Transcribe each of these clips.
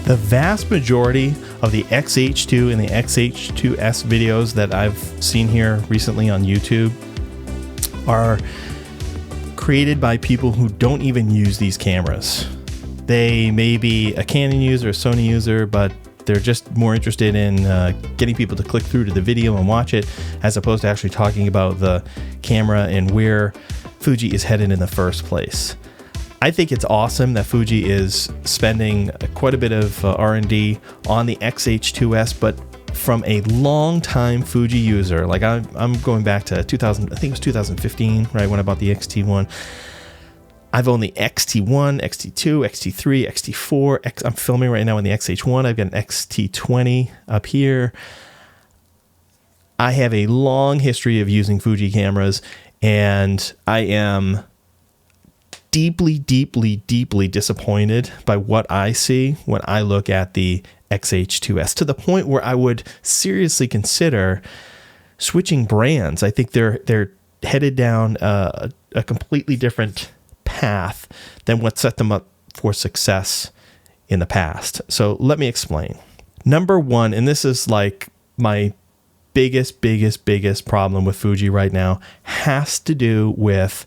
The vast majority of the X-H2 and the X-H2S videos that I've seen here recently on YouTube are created by people who don't even use these cameras. They may be a Canon user, a Sony user, but they're just more interested in getting people to click through to the video and watch it, as opposed to actually talking about the camera and where Fuji is headed in the first place. I think it's awesome that Fuji is spending quite a bit of R&D on the X-H2S, but from a long-time Fuji user, like I'm going back to 2000, I think it was 2015, right, when I bought the X-T1. I've owned the X-T1, X-T2, X-T3, X-T4. I'm filming right now on the X-H1. I've got an X-T20 up here. I have a long history of using Fuji cameras, and I am deeply, deeply, deeply disappointed by what I see when I look at the X-H2S, to the point where I would seriously consider switching brands. I think they're headed down a completely different path than what set them up for success in the past. So let me explain. Number one, and this is like my biggest problem with Fuji right now, has to do with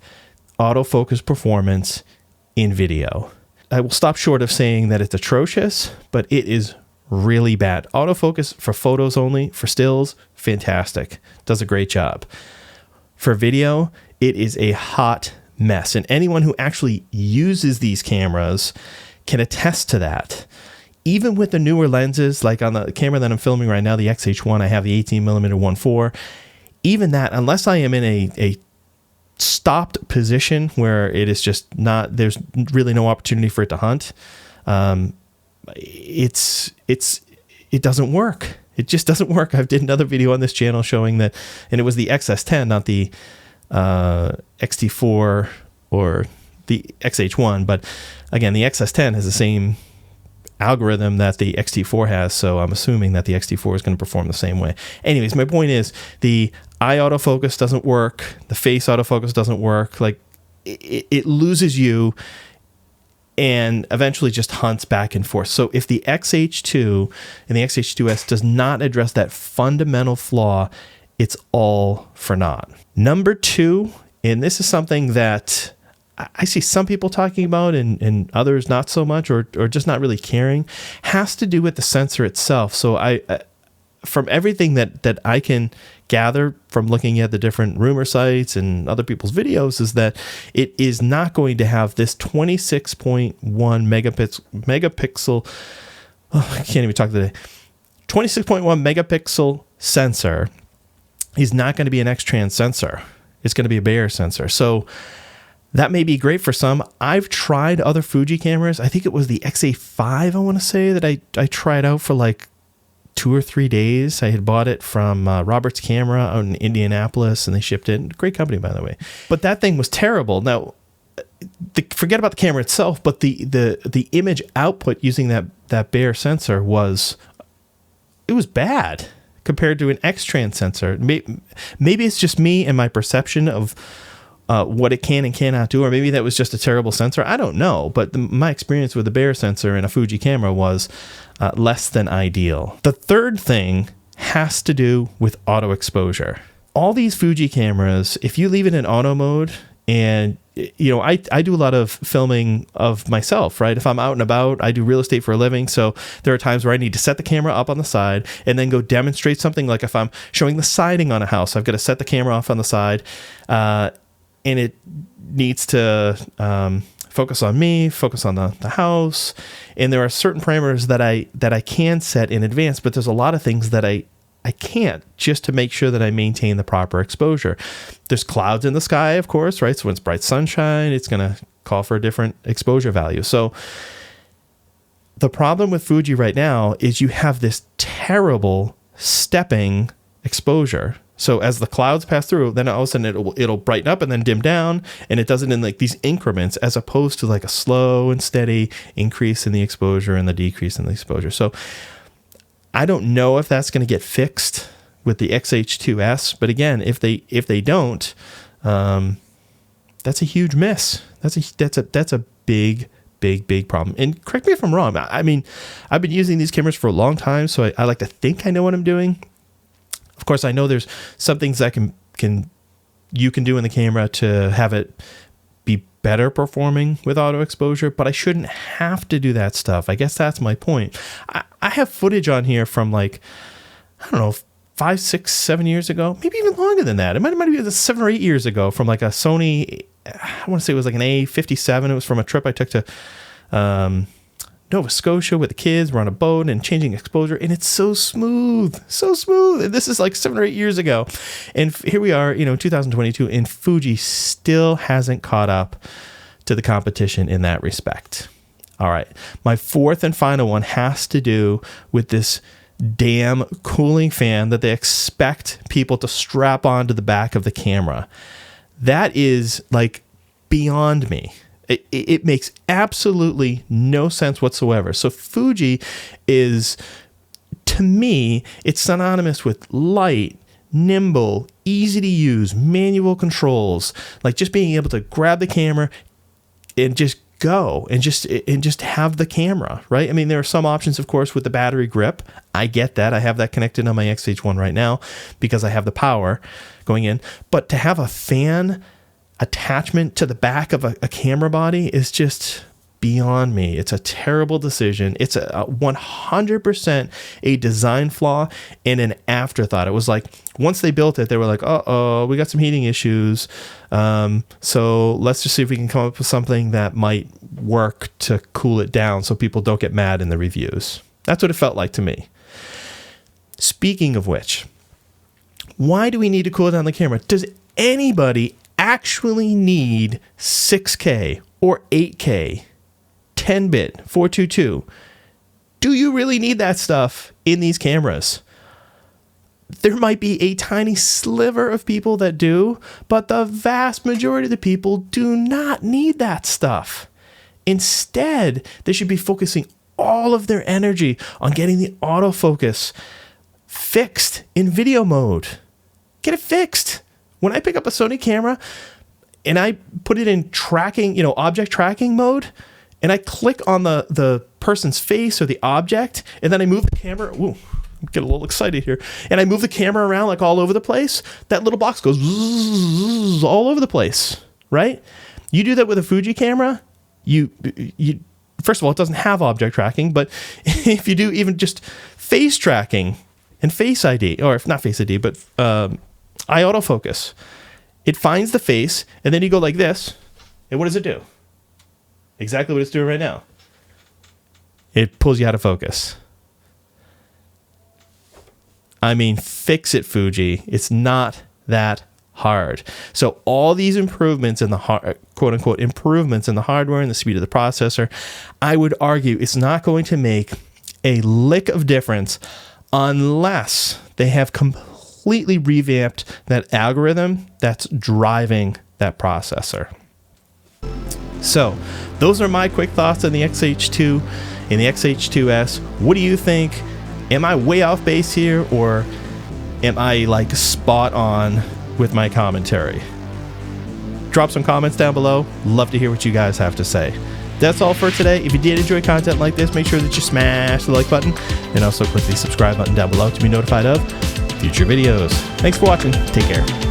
autofocus performance in video. I will stop short of saying that it's atrocious, but it is really bad. Autofocus for photos only, for stills, fantastic. Does a great job. For video, it is a hot mess. And anyone who actually uses these cameras can attest to that. Even with the newer lenses, like on the camera that I'm filming right now, the X-H1, I have the 18mm 1.4. Even that, unless I am in a stopped position where it is just not, there's really no opportunity for it to hunt, it doesn't work. It just doesn't work. I've did another video on this channel showing that, and it was the XS10, not the XT4 or the X-H1, but again, the XS10 has the same algorithm that the XT4 has, so I'm assuming that the XT4 is going to perform the same way. Anyways, my point is the eye autofocus doesn't work, the face autofocus doesn't work. Like it loses you and eventually just hunts back and forth. So if the X-H2 and the X-H2S does not address that fundamental flaw, it's all for naught. Number two, and this is something that I see some people talking about and others not so much, or just not really caring, has to do with the sensor itself. So I from everything that I can gather from looking at the different rumor sites and other people's videos, is that it is not going to have this 26.1 megapixel, oh, I can't even talk today, 26.1 megapixel sensor is not going to be an X-Trans sensor. It's going to be a Bayer sensor. So that may be great for some. I've tried other Fuji cameras. I think it was the XA5, I want to say, that I tried out for like 2 or 3 days. I had bought it from Robert's Camera out in Indianapolis, and they shipped it. Great company, by the way. But that thing was terrible. Now, forget about the camera itself, but the image output using that Bayer sensor was bad compared to an X-Trans sensor. Maybe it's just me and my perception of what it can and cannot do, or maybe that was just a terrible sensor. I don't know, but my experience with the Bayer sensor in a Fuji camera was less than ideal. The third thing has to do with auto exposure. All these Fuji cameras, if you leave it in auto mode, and you know, I do a lot of filming of myself, right? If I'm out and about, I do real estate for a living. So there are times where I need to set the camera up on the side and then go demonstrate something. Like if I'm showing the siding on a house, I've got to set the camera off on the side, and it needs to focus on me, focus on the house. And there are certain parameters that I can set in advance, but there's a lot of things that I can't, just to make sure that I maintain the proper exposure. There's clouds in the sky, of course, right? So when it's bright sunshine, it's going to call for a different exposure value. So the problem with Fuji right now is you have this terrible stepping exposure. So as the clouds pass through, then all of a sudden it'll brighten up and then dim down, and it does it in like these increments, as opposed to like a slow and steady increase in the exposure and the decrease in the exposure. So I don't know if that's going to get fixed with the X-H2S, but again, if they don't, that's a huge miss. That's a big big problem. And correct me if I'm wrong. I mean, I've been using these cameras for a long time, so I like to think I know what I'm doing. Of course, I know there's some things that you can do in the camera to have it be better performing with auto exposure, but I shouldn't have to do that stuff. I guess that's my point. I have footage on here from like, I don't know, 5, 6, 7 years ago, maybe even longer than that. It might be 7 or 8 years ago from like a Sony, I want to say it was like an A57. It was from a trip I took to Nova Scotia with the kids. We're on a boat and changing exposure, and it's so smooth. And this is like 7 or 8 years ago. And here we are, 2022, and Fuji still hasn't caught up to the competition in that respect. All right. My fourth and final one has to do with this damn cooling fan that they expect people to strap onto the back of the camera. That is like beyond me. It makes absolutely no sense whatsoever. So Fuji is, to me, it's synonymous with light, nimble, easy to use, manual controls, like just being able to grab the camera and just go and just have the camera, right? I mean, there are some options, of course, with the battery grip. I get that. I have that connected on my X-H1 right now because I have the power going in. But to have a fan attachment to the back of a camera body is just beyond me. It's a terrible decision. It's a 100% a design flaw and an afterthought. It was like, once they built it, they were like, uh-oh, we got some heating issues. So let's just see if we can come up with something that might work to cool it down so people don't get mad in the reviews. That's what it felt like to me. Speaking of which, why do we need to cool down the camera? Does anybody actually need 6K or 8K, 10-bit, 422? Do you really need that stuff in these cameras? There might be a tiny sliver of people that do, but the vast majority of the people do not need that stuff. Instead, they should be focusing all of their energy on getting the autofocus fixed in video mode. Get it fixed. When I pick up a Sony camera and I put it in tracking, object tracking mode, and I click on the person's face or the object, and then I move the camera, get a little excited here, and I move the camera around like all over the place, that little box goes zzz, all over the place, right? You do that with a Fuji camera, you first of all, it doesn't have object tracking, but if you do even just face tracking and Face ID, or if not Face ID, but eye autofocus, it finds the face, and then you go like this, and what does it do? Exactly what it's doing right now. It pulls you out of focus. I mean, fix it, Fuji. It's not that hard. So all these improvements in the quote unquote improvements in the hardware and the speed of the processor, I would argue it's not going to make a lick of difference unless they have completely revamped that algorithm that's driving that processor. So those are my quick thoughts on the X-H2 and the X-H2S. What do you think? Am I way off base here, or am I like spot on with my commentary? Drop some comments down below. Love to hear what you guys have to say. That's all for today. If you did enjoy content like this, make sure that you smash the like button and also click the subscribe button down below to be notified of future videos. Thanks for watching. Take care.